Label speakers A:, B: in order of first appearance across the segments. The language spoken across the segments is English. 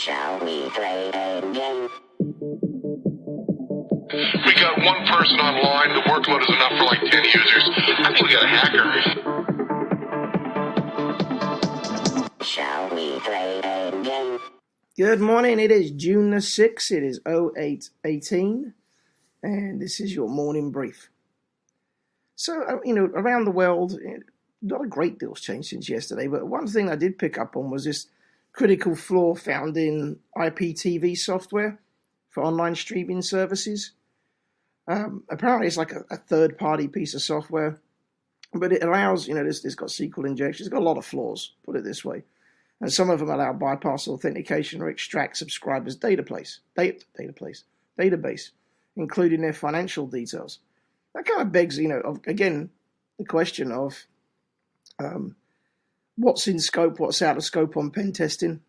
A: Shall we play a game?
B: We got one person online. The workload is enough for like 10 users. I think we got a hacker.
A: Shall we play a game?
C: Good morning. It is June the 6th. It is 08:18, and this is your morning brief. So, around the world, not a great deal's changed since yesterday, but one thing I did pick up on was this critical flaw found in IPTV software for online streaming services. Apparently, it's like a third-party piece of software, but it allows, it's got SQL injection. It's got a lot of flaws, put it this way. And some of them allow bypass authentication or extract subscribers' database, including their financial details. That kind of begs, again, the question of what's in scope, what's out of scope on pen testing.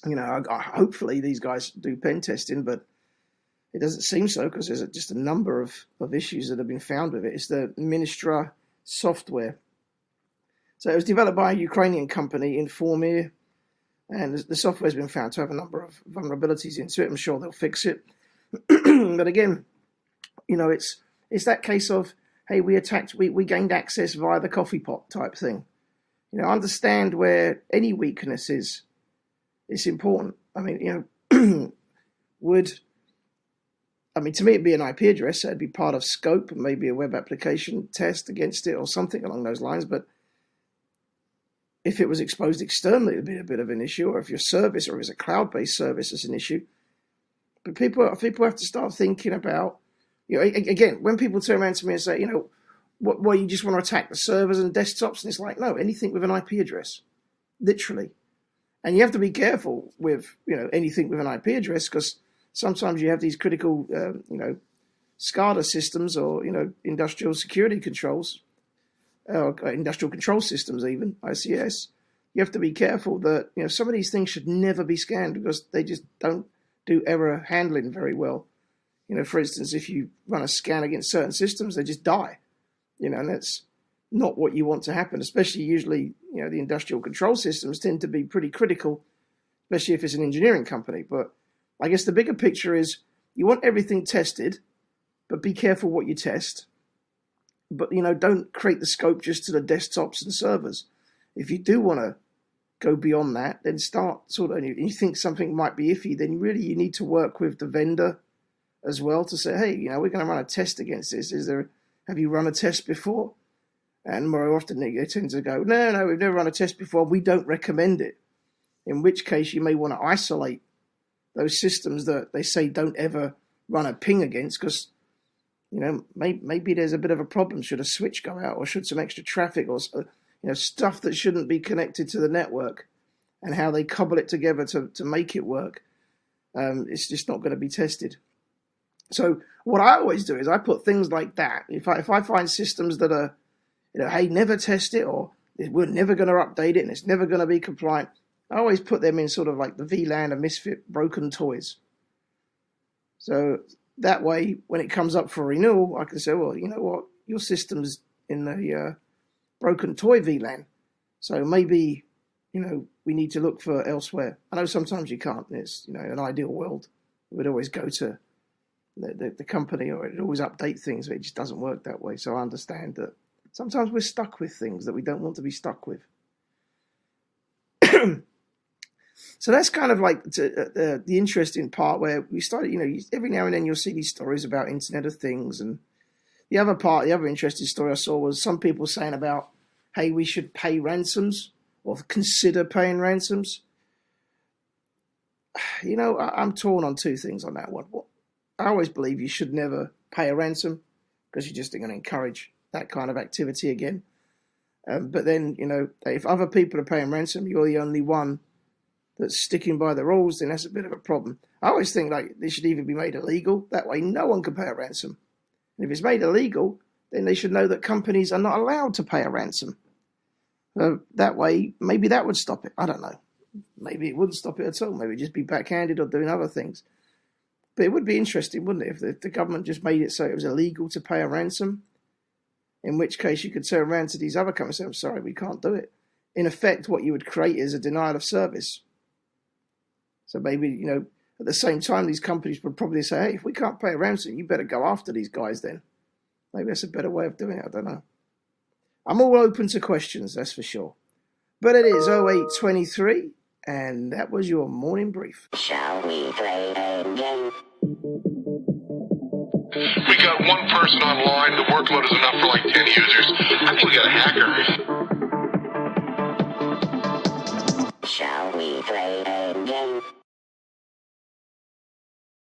C: Hopefully these guys do pen testing, but it doesn't seem so because there's just a number of issues that have been found with it. It's the Ministra software. So it was developed by a Ukrainian company, Informir, and the software has been found to have a number of vulnerabilities into it. I'm sure they'll fix it. But again, it's that case of, hey, we gained access via the coffee pot type thing. Understand where any weakness is. It's important. To me it'd be an IP address. So it'd be part of scope, maybe a web application test against it or something along those lines. But if it was exposed externally, it'd be a bit of an issue. Or if your service or it's a cloud-based service, it's an issue. But people have to start thinking about, again, when people turn around to me and say, you just want to attack the servers and desktops, and it's like, no, anything with an IP address, literally. And you have to be careful with, anything with an IP address because sometimes you have these critical, SCADA systems or, industrial security controls, industrial control systems even, ICS. You have to be careful that, some of these things should never be scanned because they just don't do error handling very well. For instance, if you run a scan against certain systems, they just die. And that's not what you want to happen, especially usually, the industrial control systems tend to be pretty critical, especially if it's an engineering company. But I guess the bigger picture is you want everything tested, but be careful what you test. But, don't create the scope just to the desktops and servers. If you do want to go beyond that, then start you think something might be iffy, then really you need to work with the vendor as well to say, hey, we're going to run a test against this. Have you run a test before? And more often they tend to go, no, we've never run a test before. We don't recommend it. In which case you may want to isolate those systems that they say don't ever run a ping against because, maybe there's a bit of a problem. Should a switch go out or should some extra traffic or, stuff that shouldn't be connected to the network and how they cobble it together to make it work. It's just not going to be tested. So what I always do is I put things like that. If I find systems that are, hey, never test it or we're never going to update it and it's never going to be compliant, I always put them in sort of like the VLAN and misfit broken toys. So that way, when it comes up for renewal, I can say, well, you know what, your system's in the broken toy VLAN. So maybe, we need to look for elsewhere. I know sometimes you can't. It's, in an ideal world, we'd always go to the company or it'd always update things, but it just doesn't work that way. So I understand that sometimes we're stuck with things that we don't want to be stuck with. So that's kind of like the interesting part where we started, every now and then you'll see these stories about Internet of Things. And the other interesting story I saw was some people saying about, hey, we should pay ransoms or consider paying ransoms. I'm torn on two things on that one. I always believe you should never pay a ransom because you're just going to encourage that kind of activity again. But then, if other people are paying ransom, you're the only one that's sticking by the rules, then that's a bit of a problem. I always think they should even be made illegal. That way no one can pay a ransom. And if it's made illegal, then they should know that companies are not allowed to pay a ransom. That way, maybe that would stop it. I don't know. Maybe it wouldn't stop it at all. Maybe it'd just be backhanded or doing other things. But it would be interesting, wouldn't it, if the government just made it so it was illegal to pay a ransom, in which case you could turn around to these other companies and say, I'm sorry, we can't do it. In effect, what you would create is a denial of service. So maybe, you know, at the same time, these companies would probably say, hey, if we can't pay a ransom, you better go after these guys then. Maybe that's a better way of doing it. I don't know. I'm all open to questions, that's for sure. But it is 0823, and that was your morning brief.
A: Shall we play a game?
B: We got one person online. The workload is enough for like 10 users. I think we got a hacker.